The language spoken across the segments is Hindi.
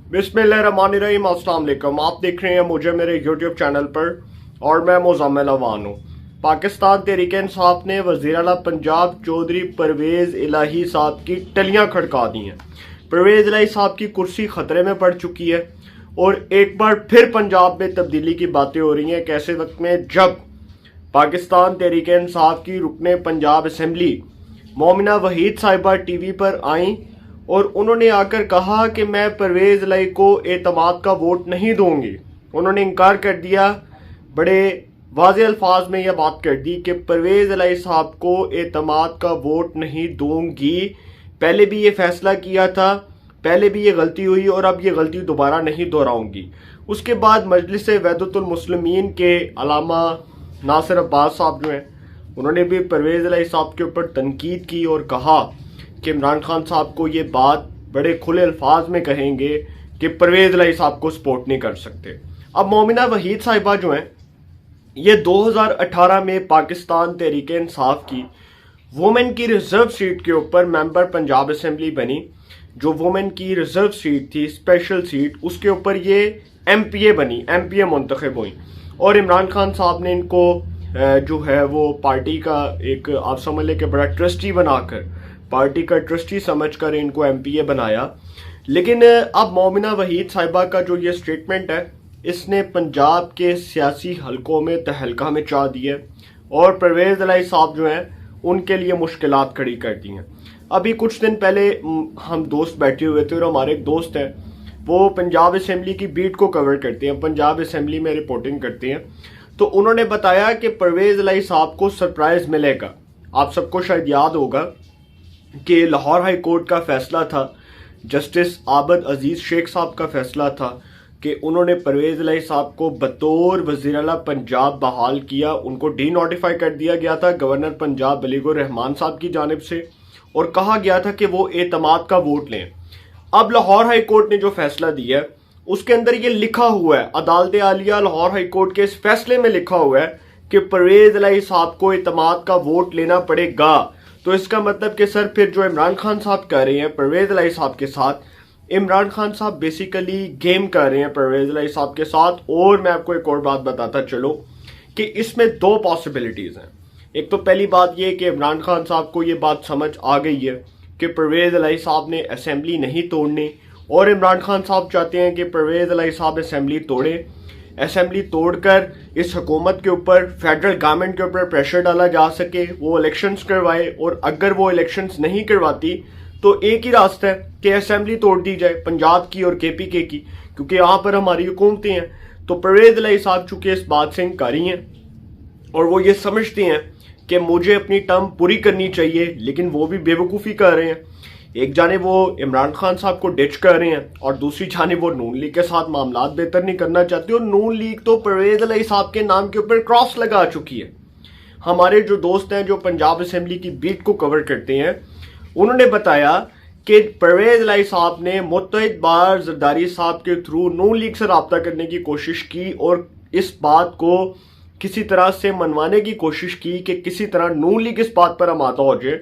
बिस्मिल्लाहिर्रहमानिर्रहीम, अस्सलाम वालेकुम। आप देख रहे हैं मुझे मेरे यूट्यूब चैनल पर और मैं मुज़म्मिल अवान हूँ। पाकिस्तान तहरीक इंसाफ ने वज़ीर आला पंजाब चौधरी परवेज़ इलाही साहब की टलियाँ खड़का दी हैं। परवेज़ इलाही साहब की कुर्सी खतरे में पड़ चुकी है और एक बार फिर पंजाब में तब्दीली की बातें हो रही हैं। कैसे वक्त में जब पाकिस्तान तहरीक इंसाफ की रुकने पंजाब असम्बली मोमिना वहीद साहिबा टीवी पर आईं और उन्होंने आकर कहा कि मैं परवेज़ इलाही को एतमाद का वोट नहीं दूंगी। उन्होंने इनकार कर दिया, बड़े वाज़ेह अल्फाज में यह बात कर दी कि परवेज़ इलाही साहब को एतमाद का वोट नहीं दूंगी। पहले भी ये फैसला किया था, पहले भी ये गलती हुई और अब ये गलती दोबारा नहीं दोहराऊंगी। उसके बाद मजलिस वहदतुल मुस्लिमीन के अलामा नासिर अब्बास साहब जो हैं, उन्होंने भी परवेज़ इलाही साहब के ऊपर तनकीद की और कहा कि इमरान खान साहब को ये बात बड़े खुले अल्फाज में कहेंगे कि परवेज़ इलाही साहब को सपोर्ट नहीं कर सकते। अब मोमिना वहीद साहिबा जो हैं, ये 2018 में पाकिस्तान तहरीक इंसाफ की वुमेन की रिजर्व सीट के ऊपर मेंबर पंजाब असम्बली बनी। जो वुमेन की रिजर्व सीट थी, स्पेशल सीट, उसके ऊपर ये MPA बनी, MPA मुंतखब हुई और इमरान खान साहब ने इनको जो है वो पार्टी का एक, आप समझ लें कि बड़ा ट्रस्टी बनाकर, पार्टी का ट्रस्टी समझकर इनको MPA बनाया। लेकिन अब मोमिना वहीद साहिबा का जो ये स्टेटमेंट है, इसने पंजाब के सियासी हलकों में तहलका मचा दी है और परवेज़ इलाही साहब जो हैं उनके लिए मुश्किलात खड़ी कर दी हैं। अभी कुछ दिन पहले हम दोस्त बैठे हुए थे और हमारे एक दोस्त हैं, वो पंजाब असम्बली की बीट को कवर करते हैं, पंजाब असम्बली में रिपोर्टिंग करते हैं। तो उन्होंने बताया कि परवेज़ इलाही साहब को सरप्राइज मिलेगा। आप सबको शायद याद होगा कि लाहौर हाई कोर्ट का फैसला था, जस्टिस आबद अजीज़ शेख साहब का फैसला था कि उन्होंने परवेज़ इलाही साहब को बतौर वज़ीर आला पंजाब बहाल किया। उनको डी नोटिफाई कर दिया गया था गवर्नर पंजाब बलीगुर रहमान साहब की जानिब से और कहा गया था कि वो एतमाद का वोट लें। अब लाहौर हाई कोर्ट ने जो फैसला दिया है उसके अंदर ये लिखा हुआ है, अदालत आलिया लाहौर हाई कोर्ट के इस फैसले में लिखा हुआ है कि परवेज़ इलाही साहब को एतमाद का वोट लेना पड़ेगा। तो इसका मतलब कि सर फिर जो इमरान खान साहब कर रहे हैं परवेज़ इलाही साहब के साथ, इमरान खान साहब बेसिकली गेम कर रहे हैं परवेज़ इलाही साहब के साथ। और मैं आपको एक और बात बताता चलो कि इसमें दो पॉसिबिलिटीज़ हैं। एक तो पहली बात ये कि इमरान खान साहब को ये बात समझ आ गई है कि परवेज़ इलाही साहब ने असम्बली नहीं तोड़नी और इमरान खान साहब चाहते हैं कि परवेज़ इलाही साहब असम्बली तोड़े, असम्बली तोड़कर इस हुकूमत के ऊपर, फेडरल गवर्नमेंट के ऊपर प्रेशर डाला जा सके, वो इलेक्शंस करवाए। और अगर वो इलेक्शंस नहीं करवाती तो एक ही रास्ता है कि असम्बली तोड़ दी जाए पंजाब की और KPK की, क्योंकि यहाँ पर हमारी हुकूमतें हैं। तो परवेज़ इलाही साहब चूंकि इस बात से इनकारी हैं और वो ये समझते हैं कि मुझे अपनी टर्म पूरी करनी चाहिए, लेकिन वो भी बेवकूफ़ी कर रहे हैं। एक जाने वो इमरान खान साहब को डिच कर रहे हैं और दूसरी जाने वो नून लीग के साथ मामला बेहतर नहीं करना चाहते। और नून लीग तो परवेज़ इलाही साहब के नाम के ऊपर क्रॉस लगा चुकी है। हमारे जो दोस्त हैं जो पंजाब असम्बली की बीट को कवर करते हैं, उन्होंने बताया कि परवेज़ इलाही साहब ने मुत्तहिद बार जरदारी साहब के थ्रू नून लीग से रब्ता करने की कोशिश की और इस बात को किसी तरह से मनवाने की कोशिश की कि किसी तरह नून लीग इस बात पर आमादा हो जाए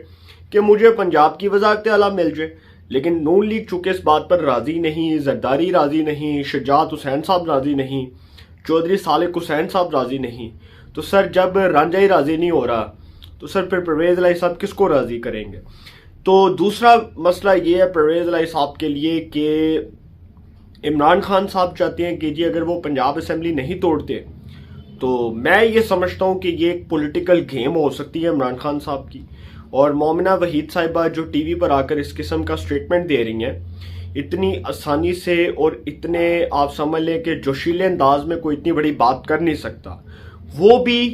कि मुझे पंजाब की वज़ारत आला मिल जाए। लेकिन नून लीग चूँकि इस बात पर राज़ी नहीं, जरदारी राज़ी नहीं, शुजात हुसैन साहब राज़ी नहीं, चौधरी सालिक हुसैन साहब राज़ी नहीं, तो सर जब रांझा ही राज़ी नहीं हो रहा तो सर फिर परवेज़ इलाही साहब किसको राज़ी करेंगे। तो दूसरा मसला ये है परवेज़ इलाही साहब के लिए कि इमरान खान साहब चाहते हैं कि जी अगर वो पंजाब असम्बली नहीं तोड़ते तो मैं ये समझता हूँ कि ये एक पॉलिटिकल गेम हो सकती है इमरान खान साहब की। और मोमिना वहीद साहिबा जो टीवी पर आकर इस किस्म का स्टेटमेंट दे रही हैं, इतनी आसानी से और इतने, आप समझ लें कि जोशीले अंदाज में कोई इतनी बड़ी बात कर नहीं सकता, वो भी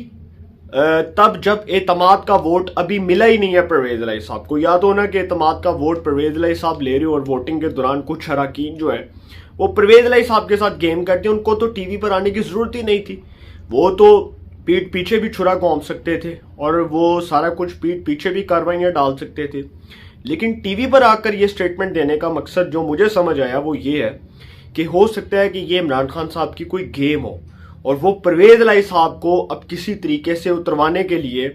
तब जब एतमाद का वोट अभी मिला ही नहीं है परवेज़ इलाही साहब को। याद हो ना कि एतमाद का वोट परवेज़ इलाही साहब ले रहे हो और वोटिंग के दौरान कुछ अरकान जो है वो परवेज़ इलाही साहब के साथ गेम करते हैं। उनको तो टीवी पर आने की ज़रूरत ही नहीं थी, वो तो पीठ पीछे भी छुरा घोंप सकते थे और वो सारा कुछ पीठ पीछे भी कार्रवाइयाँ डाल सकते थे। लेकिन टीवी पर आकर ये स्टेटमेंट देने का मकसद जो मुझे समझ आया वो ये है कि हो सकता है कि ये इमरान खान साहब की कोई गेम हो और वो परवेज़ इलाही साहब को अब किसी तरीके से उतरवाने के लिए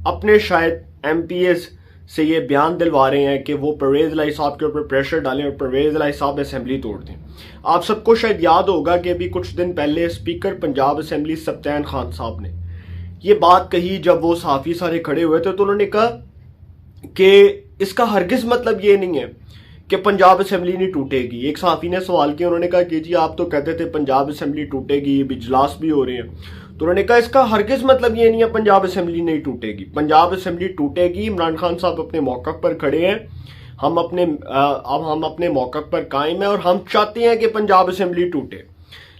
अपने शायद MPAs से ये बयान दिलवा रहे हैं कि वो परवेज़ इलाही साहब के ऊपर प्रेशर डालें और परवेज़ इलाही साहब असम्बली तोड़ दें। आप सबको शायद याद होगा कि अभी कुछ दिन पहले स्पीकर पंजाब असेंबली सब्तैन खान साहब ने ये बात कही, जब वो सहाफ़ी सारे खड़े हुए थे तो उन्होंने कहा कि इसका हरगिज़ मतलब ये नहीं है कि पंजाब असेंबली नहीं टूटेगी। एक सहाफ़ी ने सवाल किया, उन्होंने कहा कि जी आप तो कहते थे पंजाब असेंबली टूटेगी, इजलास भी हो रहे हैं, तो उन्होंने कहा इसका हरगिज़ मतलब ये नहीं है पंजाब असेंबली नहीं टूटेगी। पंजाब असेंबली टूटेगी। इमरान खान साहब अपने मौक़िफ़ पर खड़े हैं, हम अपने मौक़िफ़ पर कायम है और हम चाहते हैं कि पंजाब असेंबली टूटे।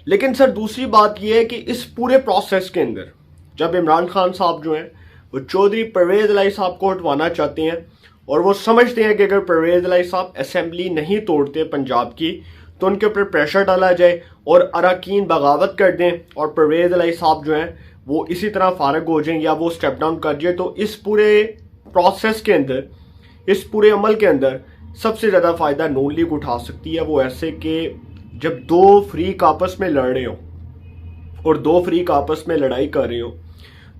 लेकिन सर दूसरी बात यह है कि इस पूरे प्रोसेस के अंदर जब इमरान खान साहब जो हैं वो चौधरी परवेज़ इलाही साहब को हटवाना चाहते हैं और वो समझते हैं कि अगर परवेज़ इलाही साहब असेंबली नहीं तोड़ते पंजाब की तो उनके ऊपर प्रेशर डाला जाए और अरकान बगावत कर दें और परवेज़ इलाही साहब जो हैं वो इसी तरह फारग हो जाएं या वो स्टेप डाउन कर जाए, तो इस पूरे प्रोसेस के अंदर, इस पूरे अमल के अंदर सबसे ज़्यादा फ़ायदा नून लीग उठा सकती है। वो ऐसे कि जब दो फ्रीक आपस में लड़ रहे हो और दो फ्रीक आपस में लड़ाई कर रहे हो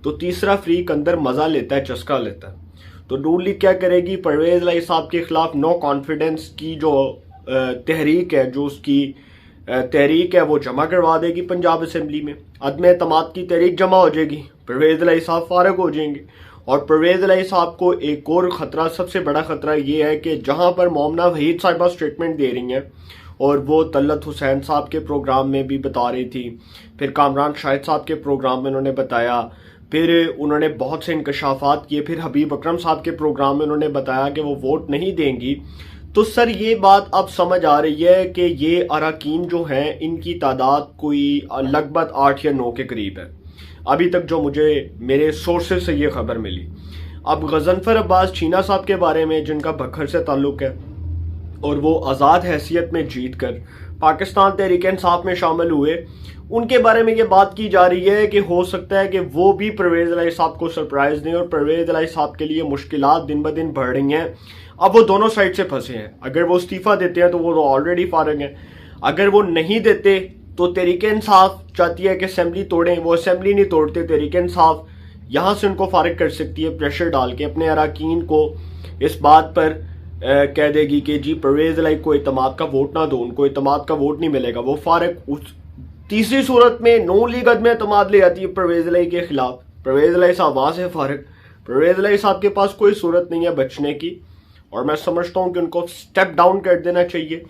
तो तीसरा फ्रीक अंदर मज़ा लेता है, चस्का लेता है। तो नून लीग क्या करेगी, परवेज़ इलाही साहब के खिलाफ नो कॉन्फिडेंस की जो तहरीक है, जो उसकी तहरीक है वो जमा करवा देगी पंजाब असेंबली में। अदम एतमाद की तहरीक जमा हो जाएगी, परवेज़ इलाही साहब फारग हो जाएंगे। और परवेज़ इलाही साहब को एक और ख़तरा, सबसे बड़ा ख़तरा ये है कि जहाँ पर मोमना वहीद साहिबा स्टेटमेंट दे रही हैं और वो तलत हुसैन साहब के प्रोग्राम में भी बता रही थी, फिर कामरान शाहिद साहब के प्रोग्राम में उन्होंने बताया, फिर उन्होंने बहुत से इंकशाफात किए, फिर हबीब अकरम साहब के प्रोग्राम में उन्होंने बताया कि वो वोट नहीं देंगी। तो सर ये बात अब समझ आ रही है कि ये अरकान जो हैं इनकी तादाद कोई लगभग 8 या 9 के करीब है, अभी तक जो मुझे मेरे सोर्सेज से ये खबर मिली। अब गजनफर अब्बास चीना साहब के बारे में, जिनका बखर से ताल्लुक़ है और वो आज़ाद हैसियत में जीत कर पाकिस्तान तहरीक इंसाफ में शामिल हुए, उनके बारे में ये बात की जा रही है कि हो सकता है कि वो भी परवेज़ इलाही साहब को सरप्राइज़ दें और परवेज़ इलाही साहब के लिए मुश्किलात दिन ब दिन बढ़ रही हैं। अब वो दोनों साइड से फंसे हैं। अगर वो इस्तीफ़ा देते हैं तो वो ऑलरेडी फारग हैं, अगर वो नहीं देते तो तहरीक इंसाफ चाहती है कि असेंबली तोड़ें, वो असेंबली नहीं तोड़ते, तहरीक इंसाफ यहाँ से उनको फारग कर सकती है प्रेशर डाल के, अपने अरकान को इस बात पर कह देगी कि जी परवेज़ इलाही को इत्तेमाद का वोट ना दो, उनको इत्तेमाद का वोट नहीं मिलेगा, वो फारग। उस तीसरी सूरत में नून लीग अदम एतमाद ले आती है परवेज़ इलाही के खिलाफ, परवेज़ इलाही साहब वहाँ से फारग। परवेज़ इलाही साहब के पास कोई सूरत नहीं है बचने की और मैं समझता हूँ कि उनको स्टेप डाउन कर देना चाहिए।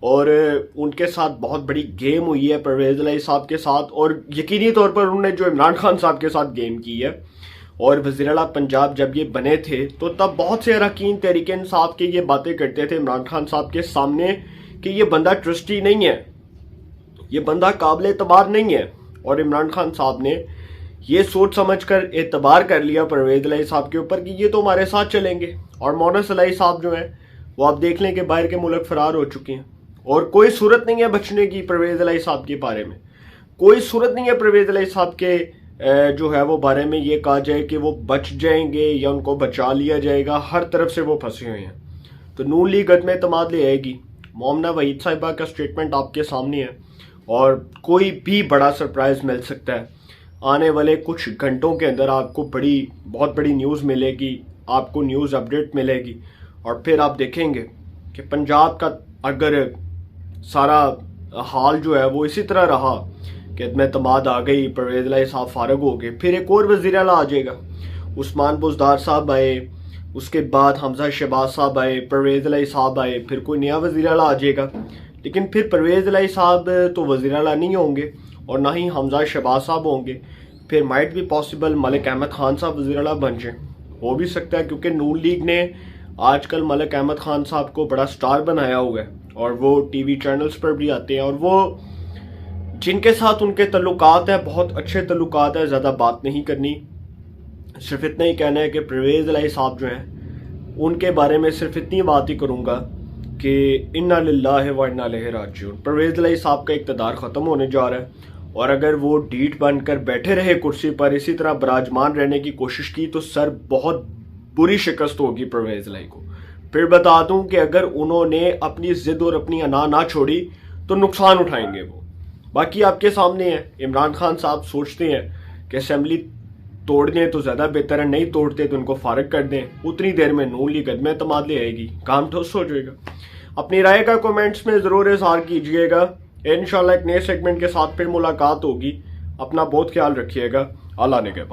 और उनके साथ बहुत बड़ी गेम हुई है परवेज़ इलाही साहब के साथ, और यकीनी तौर पर उन्होंने जो इमरान खान साहब के साथ गेम की है। और वज़ीर आला पंजाब जब ये बने थे तो तब बहुत से अरकान तहरीक इंसाफ के ये बातें करते थे इमरान खान साहब के सामने कि ये बंदा ट्रस्टी नहीं है, ये बंदा काबिल एतबार नहीं है। और इमरान खान साहब ने ये सोच समझ कर एतबार कर लिया परवेज़ इलाही साहब के ऊपर कि ये तो हमारे साथ चलेंगे। और मोनस इलाही साहब जो हैं वो आप देख लें कि बाहर के मुल्क फरार हो चुके हैं और कोई सूरत नहीं है बचने की परवेज़ इलाही साहब के बारे में, कोई सूरत नहीं है परवेज़ इलाही साहब के जो है वो बारे में ये कहा जाए कि वो बच जाएंगे या उनको बचा लिया जाएगा। हर तरफ से वो फंसे हुए हैं। तो नून लीग अदम एतमाद ले आएगी। मोमना वहीद साहिबा का स्टेटमेंट आपके सामने है और कोई भी बड़ा सरप्राइज़ मिल सकता है। आने वाले कुछ घंटों के अंदर आपको बहुत बड़ी न्यूज़ मिलेगी, आपको न्यूज़ अपडेट मिलेगी और फिर आप देखेंगे कि पंजाब का अगर सारा हाल जो है वो इसी तरह रहा कि अदम एतमाद आ गई, परवेज़ इलाही साहब फारग हो गए, फिर एक और वज़ीर आला आ जाएगा, उस्मान बुज़दार साहब आए, उसके बाद हमजा शहबाज साहब आए, परवेज़ इलाही साहब आए, फिर कोई नया वज़ीर आला आ जाएगा। लेकिन फिर परवेज़ इलाही साहब तो वज़ीर आला नहीं होंगे और ना ही हमजा शहबाज साहब होंगे। फिर माइट भी पॉसिबल मलिक अहमद खान साहब वज़ीर आला बन जाए, हो भी सकता है, क्योंकि नून लीग ने आजकल मलिक अहमद खान साहब को बड़ा स्टार बनाया हुआ है और वो टीवी चैनल्स पर भी आते हैं और वो जिनके साथ उनके तल्लुकात हैं बहुत अच्छे तल्लुकात हैं, ज़्यादा बात नहीं करनी, सिर्फ इतना ही कहना है कि परवेज़ इलाही साहब जो हैं उनके बारे में सिर्फ इतनी बात ही करूँगा कि इन्ना लिल्लाहि व इन्ना इलैहि राजिऊन। परवेज़ इलाही साहब का इक़्तिदार ख़त्म होने जा रहा है और अगर वो ढीठ बनकर बैठे रहे कुर्सी पर, इसी तरह बराजमान रहने की कोशिश की तो सर बहुत बुरी शिकस्त होगी परवेज़ इलाही को। फिर बता दूं कि अगर उन्होंने अपनी ज़िद और अपनी अना ना छोड़ी तो नुकसान उठाएंगे वो। बाकी आपके सामने है, इमरान खान साहब सोचते हैं कि असेंबली तोड़ दें तो ज़्यादा बेहतर है, नहीं तोड़ते तो उनको फारग कर दें, उतनी देर में नून लीग अदम एतमाद ले आएगी, काम ठुस हो जाएगा। अपनी राय का कमेंट्स में ज़रूर इजहार कीजिएगा। इंशाल्लाह एक नए सेगमेंट के साथ फिर मुलाकात होगी। अपना बहुत ख्याल रखिएगा। अल्लाह ने के बाद।